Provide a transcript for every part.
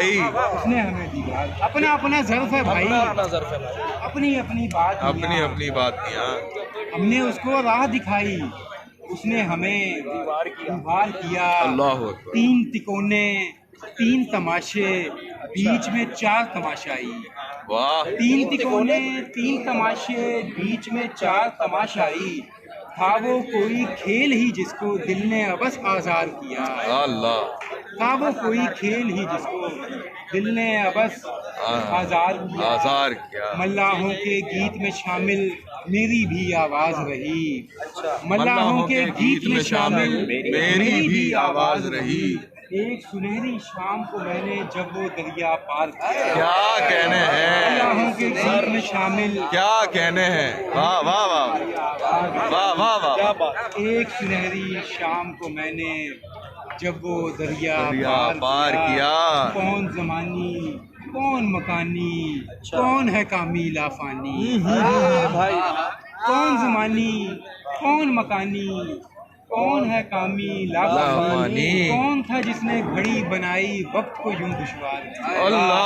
उसने हमें दी बात। अपना अपना ज़र्फ है भाई, अपनी अपनी बात, अपनी अपनी बात किया। हमने उसको राह दिखाई, उसने हमें दीवार किया। अल्लाह तीन तिकोने, तीन तमाशे, बीच में चार तमाशाई। वाह। तीन तिकोने, तीन तमाशे, बीच में चार तमाशाई। था वो कोई खेल ही जिसको दिल ने अबस आज़ार किया। अल्लाह। था वो कोई खेल ही जिसको दिल ने अबस आज़ार किया। मल्लाहों के गीत में शामिल मेरी भी आवाज रही। मल्लाहों के गीत में शामिल मेरी भी आवाज रही। एक सुनहरी शाम को मैंने जब वो दरिया पार किया। क्या कहने हैं, मल्लाहों के गीत में शामिल, क्या कहने हैं। वाह वाह वाह वाह वाह वाह। एक सुनहरी शाम को मैंने जब वो दरिया पार किया। कौन ज़मानी, कौन मकानी, कौन है कामिल आफानी। कौन ज़मानी, कौन मकानी, कौन है कामिल आफानी। कौन था जिसने घड़ी बनाई वक्त को यूं दुश्वार किया। अल्लाह।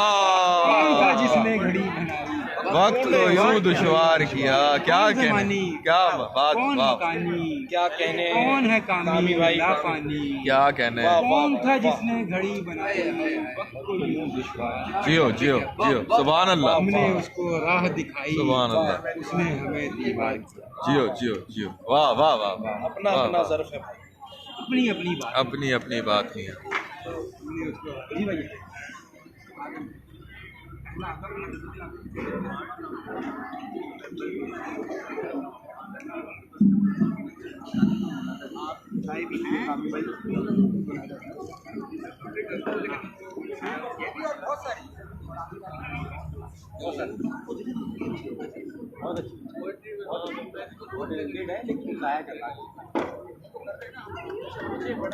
कौन था जिसने घड़ी बनाई वक्त को यूं दुश्वार किया। क्या कहने, क्या बात। कौन मकानी, क्या कहने, कौन है कामिल आफानी। क्या कहने। कौन था जिसने घड़ी बनाई वक्त को यूं दुश्वार। जियो जियो जियो। सुभान अल्लाह। हमने उसको राह दिखाई, सुभान अल्लाह। उसने हमें दीवार किया। जियो जियो जियो। वाह वाह वाह। अपना अपना ज़र्फ है भाई, अपनी अपनी बात, अपनी अपनी बात नहीं है। हमने उसको जी भाई। बहुत अच्छी, लेकिन